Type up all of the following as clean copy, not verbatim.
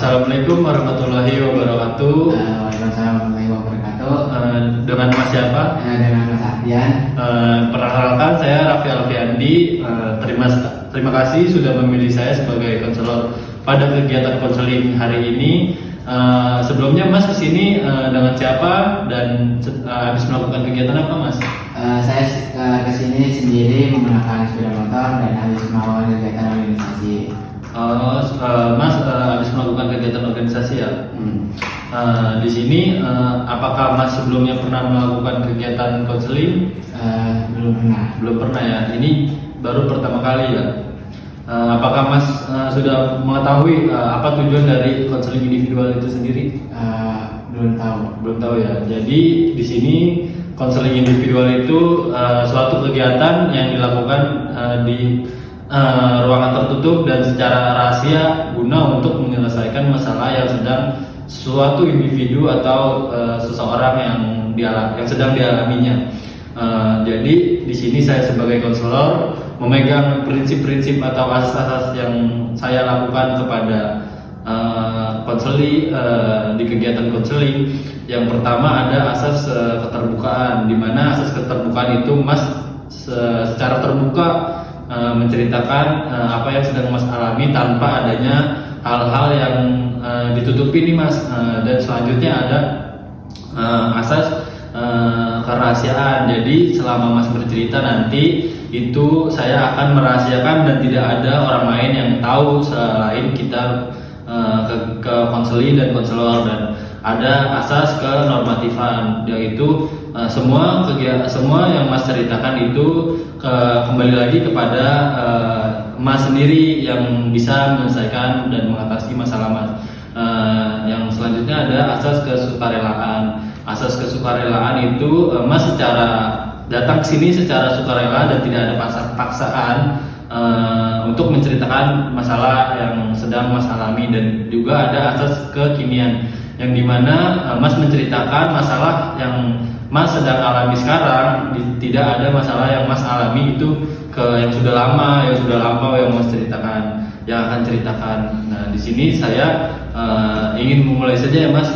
Assalamualaikum warahmatullahi wabarakatuh. Waalaikumsalam warahmatullahi wabarakatuh. Dengan Mas siapa? Dengan Mas Ardian. Perkenalkan, saya Raffi Alfiandi. Terima kasih sudah memilih saya sebagai konselor pada kegiatan konseling hari ini. Sebelumnya Mas kesini dengan siapa dan habis melakukan kegiatan apa, Mas? Saya kesini sendiri menggunakan sepeda motor dan habis melakukan kegiatan organisasi. Mas habis melakukan kegiatan organisasi ya. Di sini apakah Mas sebelumnya pernah melakukan kegiatan konseling? Belum pernah. Belum pernah ya. Ini baru pertama kali ya. Apakah Mas sudah mengetahui apa tujuan dari konseling individual itu sendiri? Belum tahu. Belum tahu ya. Jadi di sini konseling individual itu suatu kegiatan yang dilakukan di ruangan tertutup dan secara rahasia guna untuk menyelesaikan masalah yang sedang suatu individu atau seseorang yang sedang dialaminya. Jadi di sini saya sebagai konselor memegang prinsip-prinsip atau asas-asas yang saya lakukan kepada konseli di kegiatan konseling. Yang pertama ada asas keterbukaan, di mana asas keterbukaan itu Mas secara terbuka menceritakan apa yang sedang Mas alami tanpa adanya hal-hal yang ditutupi nih Mas. Dan selanjutnya ada asas kerahasiaan. Jadi selama Mas bercerita nanti itu saya akan merahasiakan dan tidak ada orang lain yang tahu selain kita ke konseli dan konselor. Dan ada asas kenormatifan, yaitu semua yang Mas ceritakan itu kembali lagi kepada Mas sendiri yang bisa menyelesaikan dan mengatasi masalah Mas. Yang selanjutnya ada asas kesukarelaan. Asas kesukarelaan itu Mas secara datang ke sini secara sukarela dan tidak ada paksaan untuk menceritakan masalah yang sedang Mas alami. Dan juga ada asas kekinian, yang dimana Mas menceritakan masalah yang Mas sedang alami sekarang, tidak ada masalah yang Mas alami itu yang sudah lama, yang sudah lampau yang Mas ceritakan, yang akan ceritakan. Nah, di sini saya ingin memulai saja ya Mas.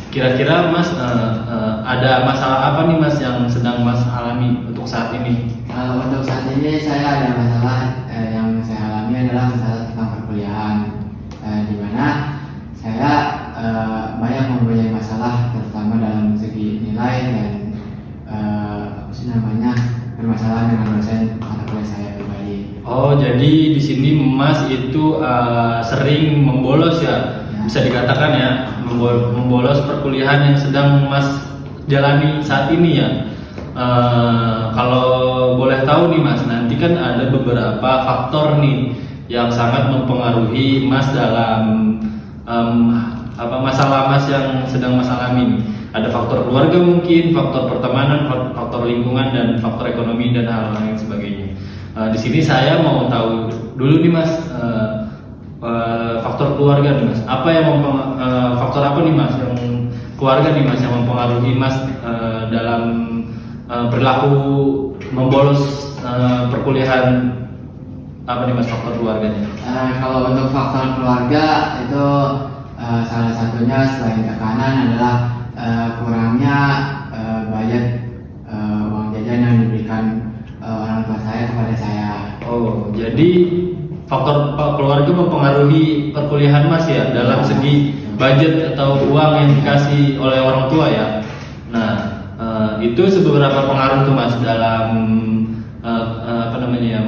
Kira-kira Mas ada masalah apa nih Mas yang sedang Mas alami untuk saat ini? Untuk saat ini saya ada masalah yang saya alami adalah masalah tentang perkuliahan, di mana saya banyak mempunyai masalah terutama dalam segi nilai dan permasalahan dengan dosen mata kuliah saya pribadi. Oh, jadi di sini Mas itu sering membolos ya? Bisa dikatakan ya, membolos perkuliahan yang sedang Mas jalani saat ini ya. Kalau boleh tahu nih Mas, nanti kan ada beberapa faktor nih yang sangat mempengaruhi Mas dalam masalah Mas yang sedang Mas alami. Ada faktor keluarga mungkin, faktor pertemanan, faktor lingkungan, dan faktor ekonomi dan hal lain sebagainya. Di sini saya mau tahu dulu nih Mas, faktor keluarga nih Mas. Faktor apa nih Mas yang keluarga nih Mas yang mempengaruhi Mas dalam perilaku membolos perkuliahan? Apa nih Mas faktor keluarganya? Kalau untuk faktor keluarga itu salah satunya selain tekanan adalah kurangnya budget uang jajan yang diberikan orang tua saya kepada saya. Oh, jadi faktor keluarga mempengaruhi perkuliahan Mas ya dalam segi budget atau uang yang dikasih oleh orang tua ya. Nah, itu seberapa pengaruh tuh Mas dalam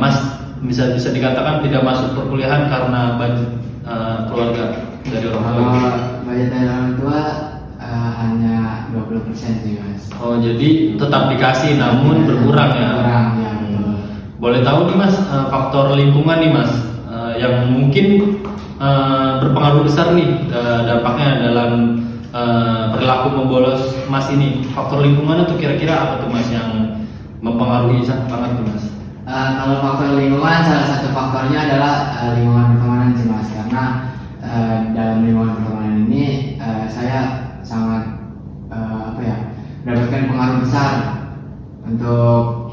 Mas bisa dikatakan tidak masuk perkuliahan karena budget keluarga dari orang tua? Budget dari orang tua hanya 20% sih Mas. Oh, jadi tetap dikasih namun berkurang ya? Berkurang ya. Boleh tahu nih Mas, faktor lingkungan nih Mas yang mungkin berpengaruh besar nih dampaknya dalam perilaku membolos Mas ini. Faktor lingkungan itu kira-kira apa tuh Mas yang mempengaruhi banget tuh Mas? Kalau faktor lingkungan, salah satu faktornya adalah lingkungan pertemanan sih Mas, karena dalam lingkungan pertemanan ini saya sangat mendapatkan pengaruh besar untuk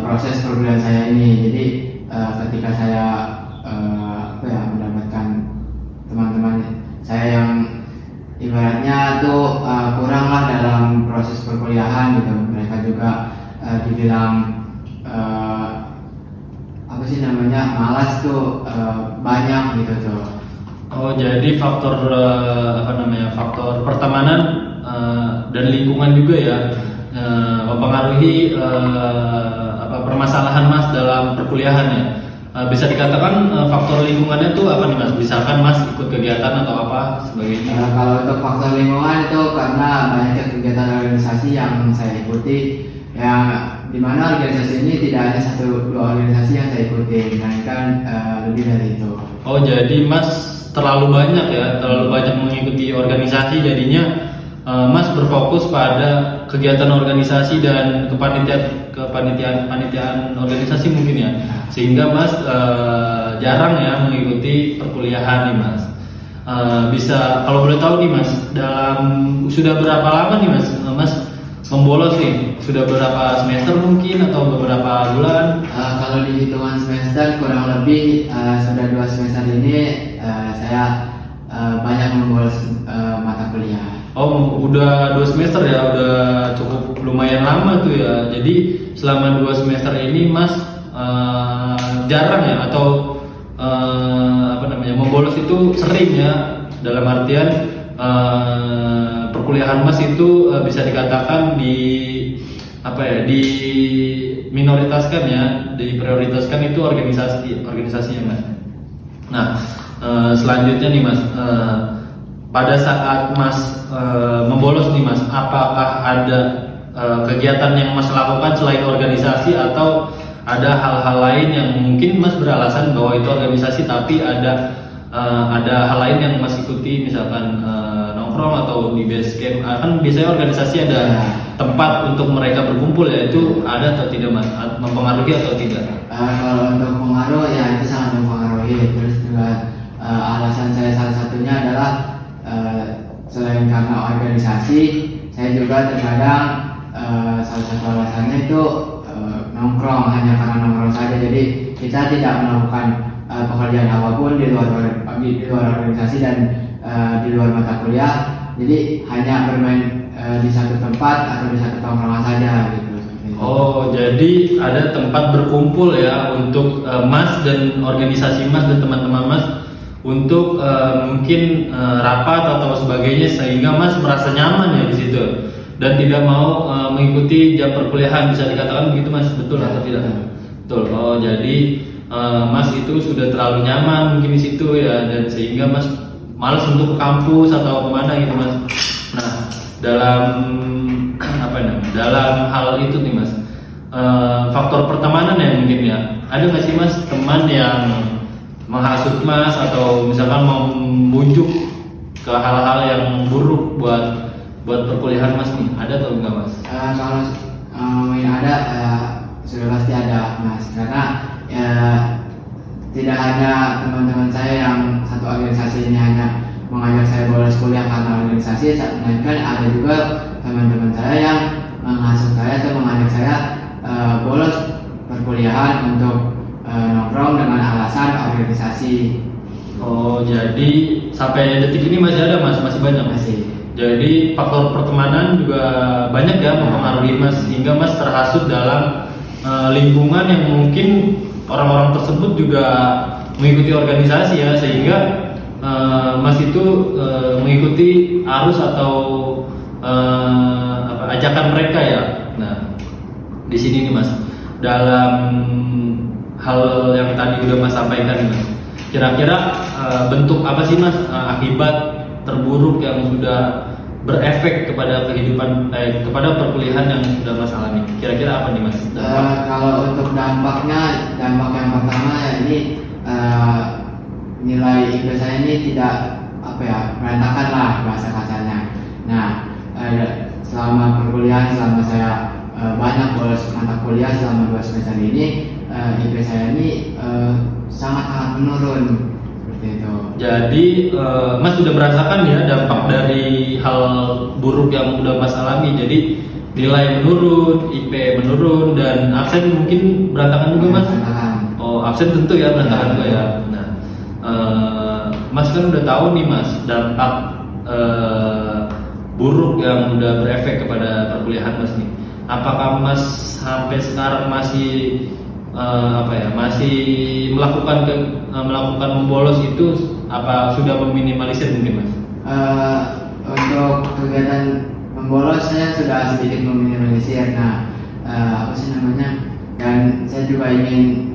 proses perkuliahan saya ini. Jadi ketika saya mendapatkan proses perkuliahan gitu. Mereka juga dibilang apa sih namanya, malas tuh banyak gitu tuh. Oh, jadi faktor faktor pertemanan dan lingkungan juga ya mempengaruhi permasalahan Mas dalam perkuliahan ya. Bisa dikatakan faktor lingkungannya tuh apa nih Mas? Misalkan Mas ikut kegiatan atau apa sebagainya. Kalau untuk faktor lingkungan itu karena banyaknya kegiatan organisasi yang saya ikuti, yang dimana organisasi ini tidak hanya 1-2 organisasi yang saya ikuti, melainkan lebih dari itu. Oh, jadi Mas terlalu banyak mengikuti organisasi, jadinya Mas berfokus pada kegiatan organisasi dan kepanitiaan organisasi mungkin ya, sehingga Mas jarang ya mengikuti perkuliahan nih Mas. Bisa kalau boleh tahu nih Mas, sudah berapa lama nih Mas membolos nih? Sudah berapa semester mungkin atau beberapa bulan? Kalau di hitungan semester kurang lebih sudah 2 semester ini saya banyak membolos mata kuliah. Oh, udah 2 semester ya, udah cukup lumayan lama tuh ya. Jadi selama 2 semester ini Mas jarang ya, atau membolos itu sering ya, dalam artian perkuliahan Mas itu bisa dikatakan diminoritaskan ya, diprioritaskan itu organisasinya Mas. Nah, selanjutnya nih Mas, pada saat Mas membolos nih Mas, apakah ada kegiatan yang Mas lakukan selain organisasi, atau ada hal-hal lain yang mungkin Mas beralasan bahwa itu organisasi tapi ada hal lain yang Mas ikuti, misalkan nongkrong atau di base camp? Kan biasanya organisasi ada tempat untuk mereka berkumpul ya, itu ada atau tidak Mas? Mempengaruhi atau tidak? Kalau untuk pengaruh ya itu sangat mempengaruhi. Terus juga alasan saya salah satunya adalah selain karena organisasi, saya juga terkadang salah satu alasannya itu nongkrong, hanya karena nongkrong saja. Jadi kita tidak melakukan pekerjaan apapun di luar organisasi dan di luar mata kuliah. Jadi hanya bermain di satu tempat atau di satu tongkrongan saja gitu. Oh, jadi ada tempat berkumpul ya untuk Mas dan organisasi Mas dan teman-teman Mas untuk mungkin rapat atau sebagainya, sehingga Mas merasa nyaman ya di situ dan tidak mau mengikuti jam perkuliahan, bisa dikatakan begitu Mas, betul atau tidak? Betul. Oh, jadi Mas itu sudah terlalu nyaman mungkin di situ ya, dan sehingga Mas malas untuk ke kampus atau kemana gitu Mas. Nah, dalam hal itu nih Mas, faktor pertemanan ya mungkin ya, ada nggak sih Mas teman yang menghasut Mas atau misalkan mau membujuk ke hal-hal yang buruk buat perkuliahan Mas nih, ada atau enggak Mas? Kalau yang ada sudah pasti ada Mas, karena tidak hanya teman-teman saya yang satu organisasi ini hanya mengajak saya bolos kuliah karena organisasi, melainkan ada juga teman-teman saya yang menghasut saya atau mengajak saya bolos perkuliahan untuk nongkrong dengan alasan organisasi. Oh, jadi sampai detik ini masih ada Mas, masih banyak masih. Jadi faktor pertemanan juga banyak ya mempengaruhi Mas, sehingga Mas terhasut dalam lingkungan yang mungkin orang-orang tersebut juga mengikuti organisasi ya, sehingga Mas itu mengikuti arus atau ajakan mereka ya. Nah, di sini nih Mas, dalam hal yang tadi udah Mas sampaikan nih Mas, kira-kira bentuk apa sih Mas akibat terburuk yang sudah berefek kepada kehidupan kepada perkuliahan yang sudah Mas alami? Kira-kira apa nih Mas? Kalau untuk dampak yang pertama ya ini nilai IP saya ini tidak berantakan lah bahasa kasarnya. Nah, selama perkuliahan, selama saya banyak bolos mata kuliah selama 2 semester ini, IP saya ini sangat menurun seperti itu. Jadi Mas sudah merasakan ya dampak dari hal buruk yang udah Mas alami. Jadi nilai menurun, IP menurun, dan absen mungkin berantakan juga Mas. Berantakan. Oh, absen tentu ya berantakan juga ya. Nah, Mas kan udah tahu nih Mas dampak buruk yang udah berefek kepada perkuliahan Mas nih. Apakah Mas sampai sekarang masih masih melakukan membolos itu, apa sudah meminimalisir mungkin Mas? Untuk kegiatan membolos saya sudah sedikit meminimalisir. Nah, dan saya juga ingin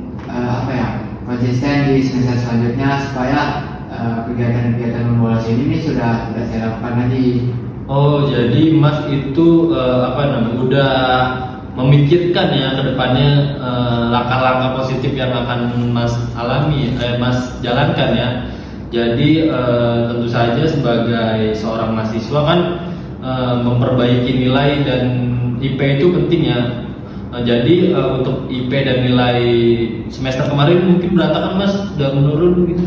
konsisten di semester selanjutnya supaya kegiatan-kegiatan membolos ini sudah tidak saya lakukan lagi. Oh, jadi Mas itu udah memikirkan ya ke depannya langkah-langkah positif yang akan Mas alami, Mas jalankan ya. Jadi tentu saja sebagai seorang mahasiswa kan memperbaiki nilai dan IP itu penting ya. Jadi untuk IP dan nilai semester kemarin mungkin berantakan Mas, sudah menurun gitu?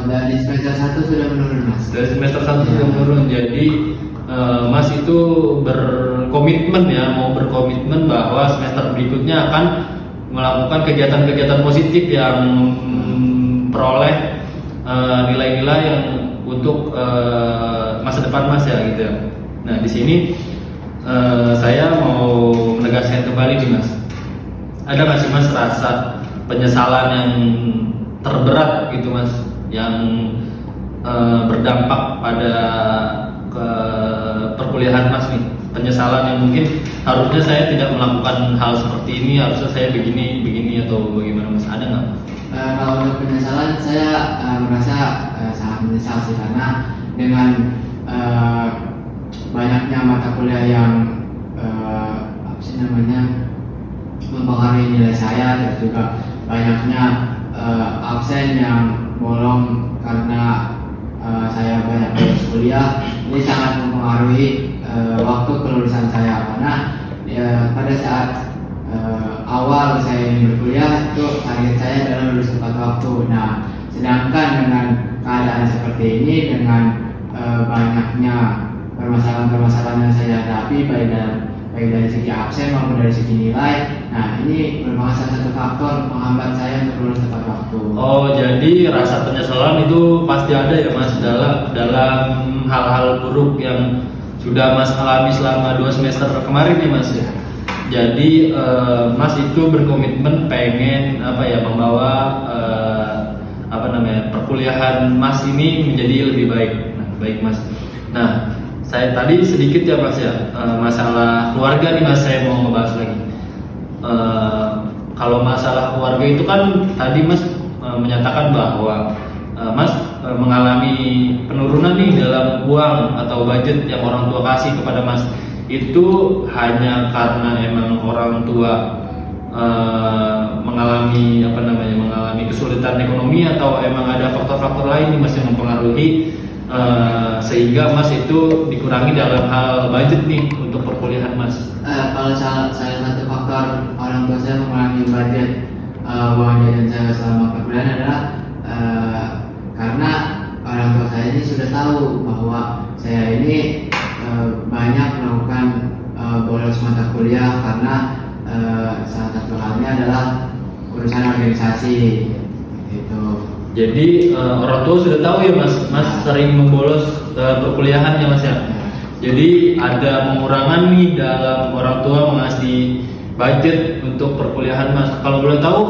Dari semester 1 sudah menurun Mas. Dari semester 1 sudah menurun. Jadi Mas itu mau berkomitmen bahwa semester berikutnya akan melakukan kegiatan-kegiatan positif yang memperoleh nilai-nilai yang untuk masa depan Mas ya gitu ya. Nah di sini saya mau menegaskan kembali nih Mas, ada nggak sih Mas rasa penyesalan yang terberat gitu Mas, yang berdampak pada perkuliahan Mas nih, penyesalan yang mungkin harusnya saya tidak melakukan hal seperti ini, harusnya saya begini atau bagaimana Mas, ada nggak? Kalau untuk penyesalan saya merasa sangat menyesal sih, karena dengan banyaknya mata kuliah yang mempengaruhi nilai saya, dan juga banyaknya absen yang bolong karena saya banyak bolos kuliah, ini sangat mempengaruhi waktu kelulusan saya, karena pada saat awal saya ingin berkuliah itu target saya adalah lulus tepat waktu. Nah, sedangkan dengan keadaan seperti ini, dengan banyaknya permasalahan-permasalahan yang saya hadapi baik dari segi absen maupun dari segi nilai, nah ini merupakan salah satu faktor penghambat saya untuk lulus tepat waktu. Oh, jadi rasa penyesalan itu pasti ada ya Mas dalam hal-hal buruk yang sudah Mas alami selama 2 semester kemarin ya Mas ya. Jadi Mas itu berkomitmen pengen membawa perkuliahan Mas ini menjadi lebih baik. Nah, baik Mas. Nah, saya tadi sedikit ya Mas ya, masalah keluarga nih Mas, saya mau ngebahas lagi. Kalau masalah keluarga itu kan tadi Mas menyatakan bahwa Mas mengalami penurunan nih dalam uang atau budget yang orang tua kasih kepada Mas. Itu hanya karena emang orang tua mengalami kesulitan ekonomi, atau emang ada faktor-faktor lain nih Mas yang mempengaruhi sehingga Mas itu dikurangi dalam hal budget nih untuk perkuliahan Mas? Kalau salah satu faktor orang tua saya mengurangi budget uang jajan saya selama perkuliahan adalah karena orang tua saya ini sudah tahu bahwa saya ini banyak melakukan bolos mata kuliah, karena salah satu halnya adalah urusan organisasi gitu. Jadi orang tua sudah tahu ya Mas sering membolos perkuliahan ya Mas ya. Jadi ada pengurangan nih dalam orang tua mengasih budget untuk perkuliahan Mas. Kalau boleh tahu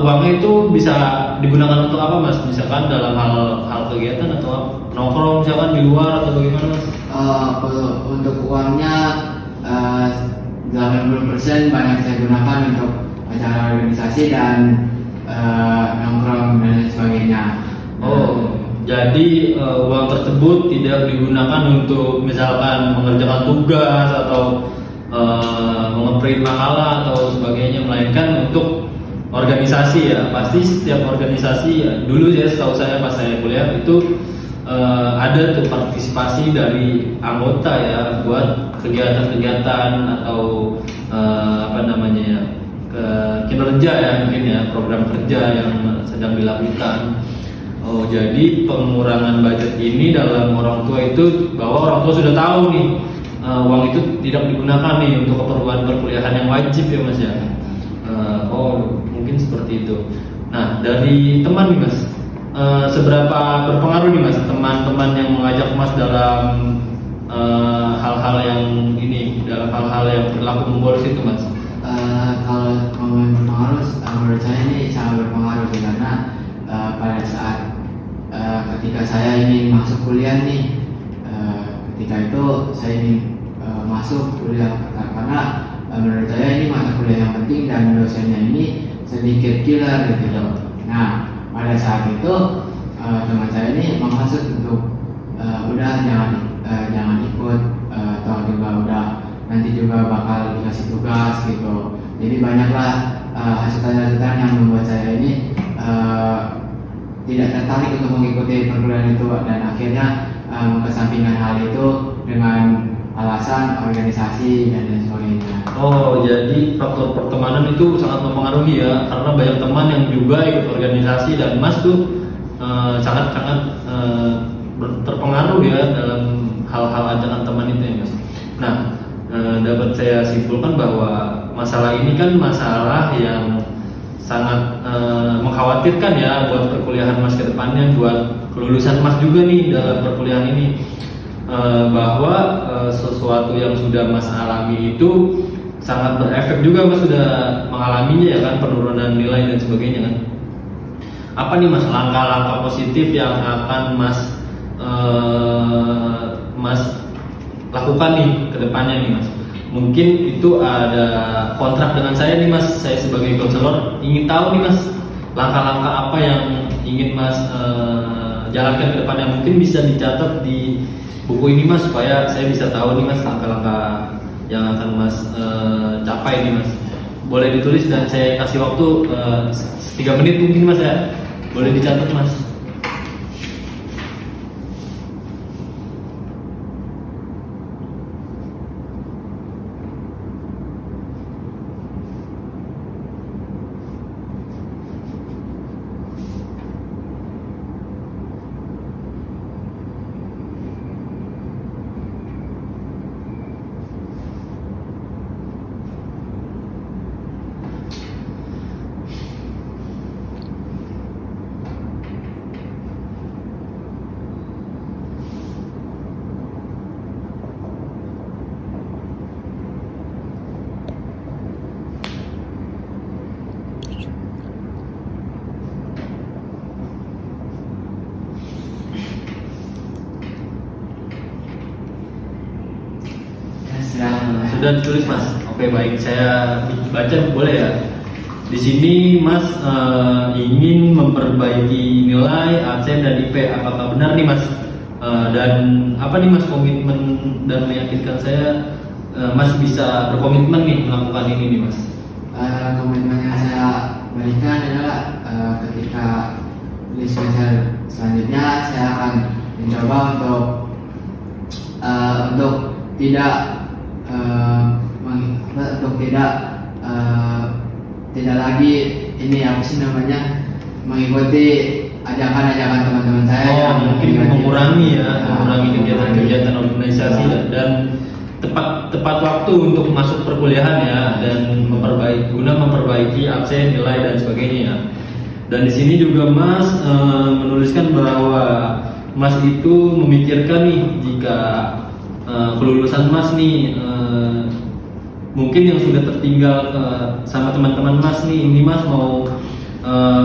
uangnya itu bisa digunakan untuk apa Mas? Misalkan dalam hal kegiatan atau nongkrong misalkan di luar atau bagaimana Mas? Untuk uangnya 80% banyak saya gunakan untuk acara organisasi dan nongkrong dan sebagainya. Oh, jadi uang tersebut tidak digunakan untuk misalkan mengerjakan tugas atau mengeprint makalah atau sebagainya, melainkan untuk organisasi ya. Pasti setiap organisasi ya, dulu ya setahu saya pas saya kuliah itu ada tuh partisipasi dari anggota ya buat kegiatan-kegiatan atau kinerja ya, mungkin ya program kerja yang sedang dilakukan. Oh, jadi pengurangan budget ini dalam orang tua itu bahwa orang tua sudah tahu nih uang itu tidak digunakan nih untuk keperluan perkuliahan yang wajib ya Mas ya. Oh, mungkin seperti itu. Nah, dari teman nih Mas, seberapa berpengaruh nih Mas teman-teman yang mengajak Mas dalam hal-hal yang ini, dalam hal-hal yang berlaku membolos itu mas? Kalau momen berpengaruh, menurut saya ini sangat berpengaruh sih, karena pada saat ketika saya ingin masuk kuliah nih, ketika itu saya ingin masuk kuliah karena menurut saya ini mata kuliah yang penting dan dosennya ini sedikit killer gitu. Nah pada saat itu teman saya ini menghasut untuk udah jangan ikut, atau juga udah nanti juga bakal dikasih tugas gitu. Jadi banyaklah hasutan-hasutan yang membuat saya ini tidak tertarik untuk mengikuti perguruan itu, dan akhirnya mengesampingkan hal itu dengan alasan organisasi dan lain sebagainya. Oh, jadi faktor pertemanan itu sangat mempengaruhi ya, karena banyak teman yang juga ikut organisasi dan mas tuh sangat-sangat terpengaruh ya dalam hal-hal ajakan teman itu ya mas. Nah, dapat saya simpulkan bahwa masalah ini kan masalah yang sangat mengkhawatirkan ya buat perkuliahan mas ke depannya, buat kelulusan mas juga nih dalam perkuliahan ini. Bahwa sesuatu yang sudah mas alami itu sangat berefek juga, mas sudah mengalaminya ya kan, penurunan nilai dan sebagainya kan. Apa nih mas langkah-langkah positif yang akan mas lakukan nih ke depannya nih mas? Mungkin itu ada kontrak dengan saya nih mas, saya sebagai konselor ingin tahu nih mas langkah-langkah apa yang ingin mas jalankan ke depannya. Mungkin bisa dicatat di buku ini mas, supaya saya bisa tahu nih mas langkah-langkah yang akan mas capai nih mas. Boleh ditulis dan saya kasih waktu 3 menit mungkin mas ya, boleh dicatat mas. Sudah ditulis mas. Oke baik, saya baca boleh ya. Di sini mas ingin memperbaiki nilai absen dan IP. Apakah benar nih mas? Dan apa nih mas komitmen dan meyakinkan saya mas bisa berkomitmen nih melakukan ini nih mas? Komitmen yang saya berikan adalah ketika di semester selanjutnya saya akan mencoba untuk tidak tidak lagi ini apa sih namanya, mengikuti ajakan-ajakan teman-teman saya. Mungkin mengurangi kegiatan-kegiatan organisasi dan tepat waktu untuk masuk perkuliahan ya, dan memperbaiki absen, nilai dan sebagainya ya. Dan di sini juga mas menuliskan bahwa mas itu memikirkan nih jika kelulusan mas nih mungkin yang sudah tertinggal sama teman-teman mas nih, ini mas mau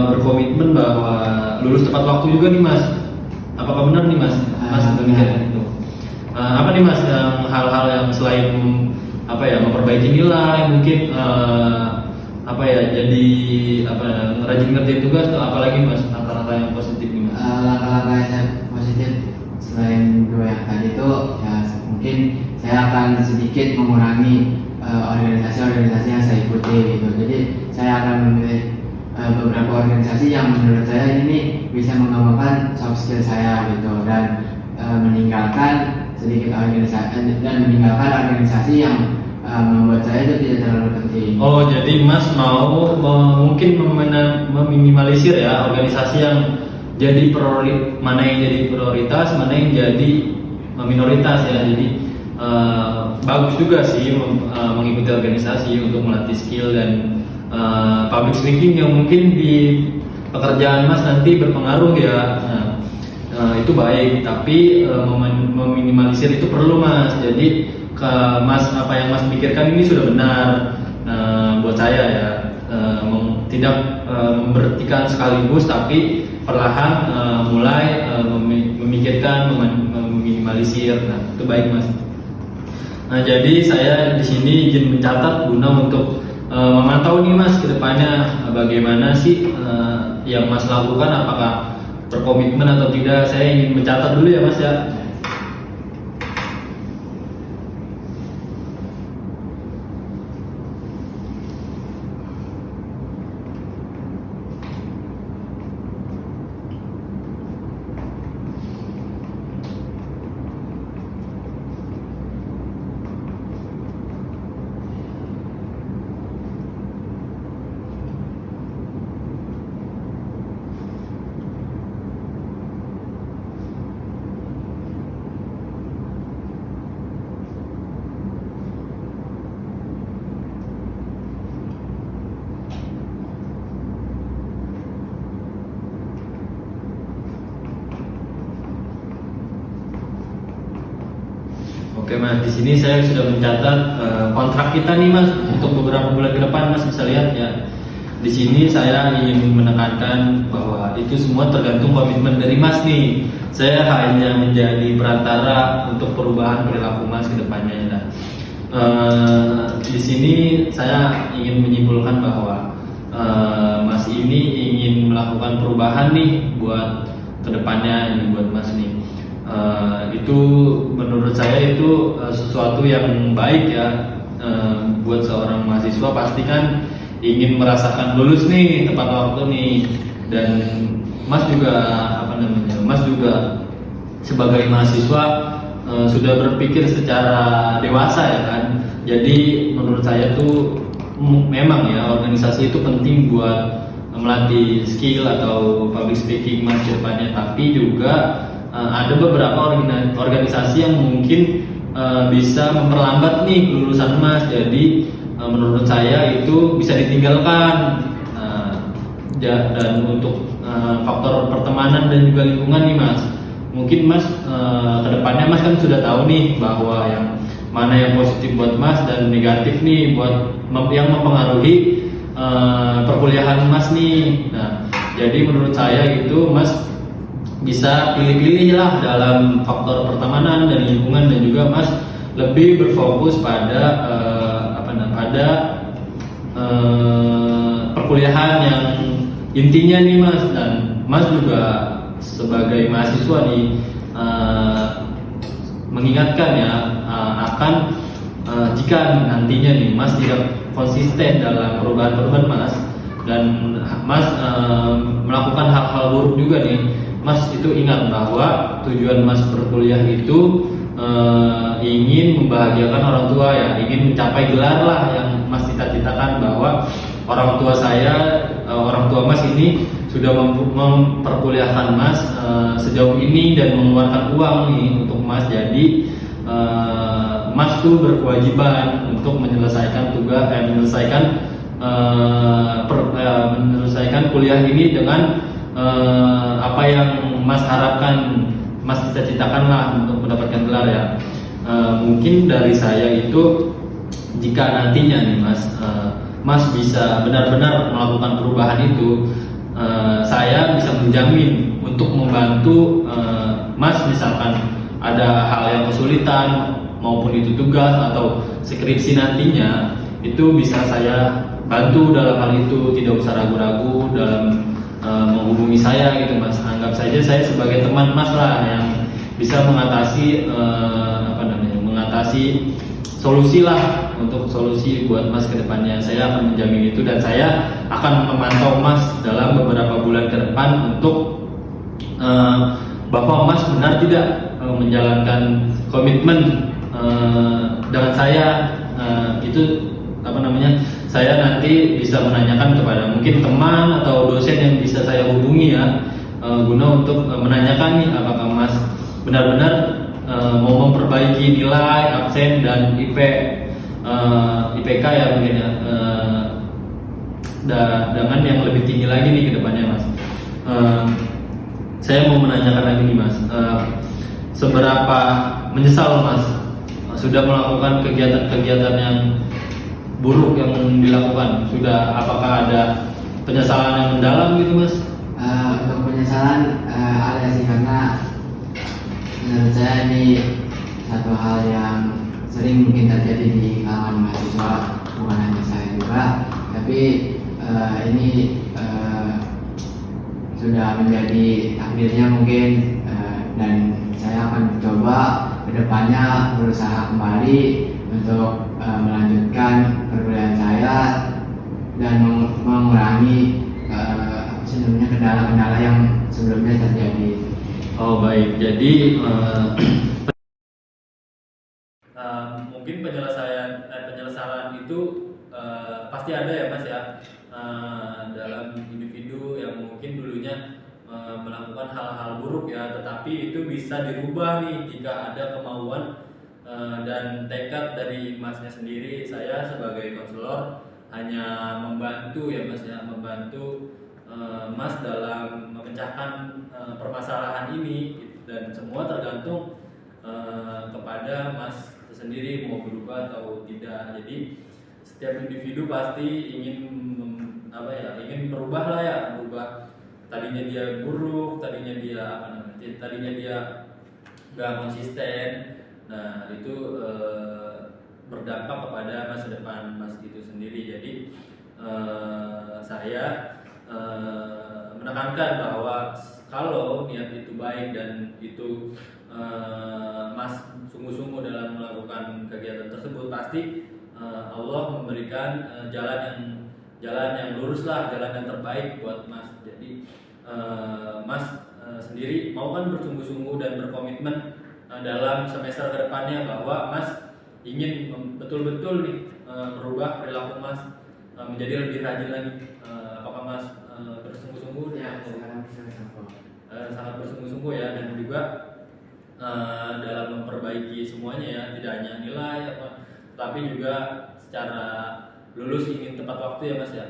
berkomitmen bahwa lulus tepat waktu juga nih mas. Apakah benar nih mas? Mas memikirkan itu. Apa nih mas yang hal-hal yang selain memperbaiki nilai, mungkin jadi rajin ngerjain tugas atau apalagi mas langkah-langkah yang positif nih mas? Langkah-langkah yang positif selain dua yang tadi itu ya, mungkin saya akan sedikit mengurangi organisasi-organisasi yang saya ikuti gitu. Jadi saya akan memilih beberapa organisasi yang menurut saya ini bisa mengembangkan soft skill saya gitu, dan meninggalkan organisasi yang membuat saya itu tidak terlalu penting. Oh, jadi mas mau mungkin meminimalisir ya organisasi yang jadi mana yang jadi prioritas, mana yang jadi minoritas ya. Jadi bagus juga sih mengikuti organisasi untuk melatih skill dan public speaking yang mungkin di pekerjaan mas nanti berpengaruh ya. itu baik, tapi meminimalisir itu perlu Mas. Jadi Mas, apa yang Mas pikirkan ini sudah benar buat saya ya. Tidak memberhentikan sekaligus, tapi perlahan mulai memikirkan, meminimalisir. Nah, itu baik Mas. Nah, jadi saya di sini izin mencatat guna untuk memantau nih Mas ke depannya bagaimana sih yang Mas lakukan, apakah berkomitmen atau tidak. Saya ingin mencatat dulu ya Mas ya. Oke Mas, di sini saya sudah mencatat kontrak kita nih Mas untuk beberapa bulan ke depan. Mas bisa lihat ya. Di sini saya ingin menekankan bahwa itu semua tergantung komitmen dari Mas nih. Saya hanya menjadi perantara untuk perubahan perilaku Mas ke depannya. Nah, di sini saya ingin menyimpulkan bahwa Mas ini ingin melakukan perubahan nih buat kedepannya ini buat Mas nih. Itu menurut saya itu sesuatu yang baik ya buat seorang mahasiswa. Pastikan ingin merasakan lulus nih tepat waktu nih, dan Mas juga Mas juga sebagai mahasiswa sudah berpikir secara dewasa ya kan. Jadi menurut saya tuh memang ya organisasi itu penting buat melatih skill atau public speaking Mas ke depannya, tapi juga ada beberapa organisasi yang mungkin bisa memperlambat nih kelulusan Mas. Jadi menurut saya itu bisa ditinggalkan. Dan untuk faktor pertemanan dan juga lingkungan nih Mas, mungkin Mas kedepannya Mas kan sudah tahu nih bahwa yang mana yang positif buat Mas dan negatif nih buat yang mempengaruhi perkuliahan Mas nih. Nah, jadi menurut saya itu Mas bisa pilih-pilih lah dalam faktor pertemanan dan lingkungan, dan juga Mas lebih berfokus pada perkuliahan yang intinya nih Mas. Dan Mas juga sebagai mahasiswa nih mengingatkan ya akan jika nantinya nih Mas tidak konsisten dalam perubahan-perubahan Mas, dan Mas melakukan hal-hal buruk juga nih Mas, itu ingat bahwa tujuan Mas berkuliah itu ingin membahagiakan orang tua ya, ingin mencapai gelar lah yang Mas cita-citakan. Bahwa orang tua Mas ini sudah memperkuliahkan Mas sejauh ini dan mengeluarkan uang nih untuk Mas. Jadi Mas tuh berkewajiban untuk menyelesaikan menyelesaikan kuliah ini dengan apa yang Mas harapkan, Mas cita-citakan lah untuk mendapatkan gelar ya. Mungkin dari saya itu, jika nantinya nih Mas bisa benar-benar melakukan perubahan itu, saya bisa menjamin untuk membantu Mas. Misalkan ada hal yang kesulitan maupun itu tugas atau skripsi nantinya, itu bisa saya bantu dalam hal itu. Tidak usah ragu-ragu dalam menghubungi saya gitu Mas. Anggap saja saya sebagai teman Mas lah yang bisa mengatasi mengatasi solusi lah, untuk solusi buat Mas ke depannya. Saya akan menjamin itu, dan saya akan memantau Mas dalam beberapa bulan ke depan untuk bahwa Mas benar tidak menjalankan komitmen dengan saya. Itu saya nanti bisa menanyakan kepada mungkin teman atau dosen yang bisa saya hubungi ya, guna untuk menanyakan nih apakah Mas benar-benar mau memperbaiki nilai absen dan IPK ya mungkin ya, dengan yang lebih tinggi lagi nih ke depannya Mas. saya mau menanyakan lagi nih Mas, seberapa menyesal Mas sudah melakukan kegiatan-kegiatan yang buruk yang dilakukan? Sudah, apakah ada penyesalan yang mendalam gitu Mas? Untuk penyesalan ada sih, karena menurut saya ini satu hal yang sering mungkin terjadi di kalangan mahasiswa, bukan hanya saya juga, tapi ini sudah menjadi takdirnya mungkin, dan saya akan coba kedepannya berusaha kembali untuk melanjutkan perkuliahan saya dan mengurangi kendala-kendala yang sebelumnya terjadi. Oh baik, jadi mungkin penyesalan itu pasti ada ya Mas ya, dalam individu yang mungkin dulunya melakukan hal-hal buruk ya, tetapi itu bisa dirubah nih jika ada kemauan dan tekad dari Masnya sendiri. Saya sebagai konselor hanya membantu ya Mas ya, membantu Mas dalam memecahkan permasalahan ini gitu. Dan semua tergantung kepada Mas sendiri mau berubah atau tidak. Jadi setiap individu pasti ingin ingin berubah lah ya, berubah. Tadinya dia buruk, tadinya dia tadinya dia nggak konsisten. Nah itu berdampak kepada masa depan Mas itu sendiri. Jadi saya menekankan bahwa kalau niat itu baik dan itu Mas sungguh-sungguh dalam melakukan kegiatan tersebut, pasti Allah memberikan jalan yang lurus lah, jalan yang terbaik buat Mas. Jadi Mas sendiri mau kan bersungguh-sungguh dan berkomitmen dalam semester kedepannya bahwa Mas ingin betul-betul nih merubah perilaku Mas menjadi lebih rajin lagi. Apakah Mas bersungguh-sungguh? Ya, sekarang sangat bersungguh-sungguh ya, dan juga dalam memperbaiki semuanya ya, tidak hanya nilai tapi juga secara lulus ingin tepat waktu ya Mas ya.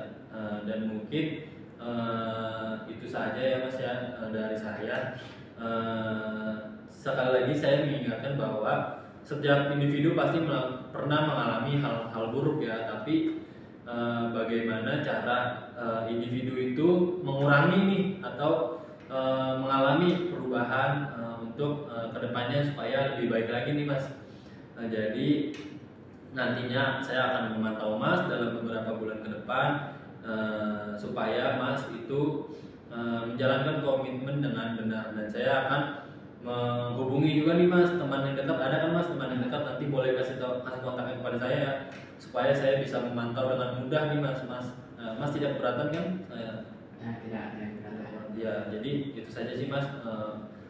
Dan mungkin itu saja ya Mas ya dari saya. Sekali lagi saya mengingatkan bahwa setiap individu pasti pernah mengalami hal-hal buruk ya, tapi bagaimana cara individu itu mengurangi nih atau mengalami perubahan untuk kedepannya supaya lebih baik lagi nih Mas. Jadi nantinya saya akan memantau Mas dalam beberapa bulan ke depan supaya Mas itu menjalankan komitmen dengan benar, dan saya akan menghubungi juga nih Mas teman yang dekat. Ada kan Mas teman yang dekat, nanti boleh kasih kontaknya kepada saya ya, supaya saya bisa memantau dengan mudah nih Mas. Mas tidak keberatan kan? Tidak keberatan. Ya, jadi itu saja sih Mas.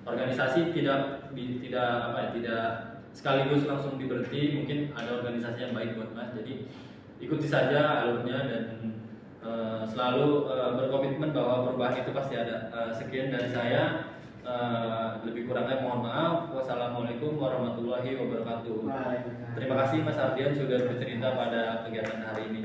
Organisasi tidak sekaligus langsung diberhenti, mungkin ada organisasi yang baik buat Mas. Jadi ikuti saja alurnya dan selalu berkomitmen bahwa perubahan itu pasti ada. Sekian dari saya. Lebih kurangnya mohon maaf. Wassalamualaikum warahmatullahi wabarakatuh. Terima kasih Mas Ardian sudah bercerita pada kegiatan hari ini.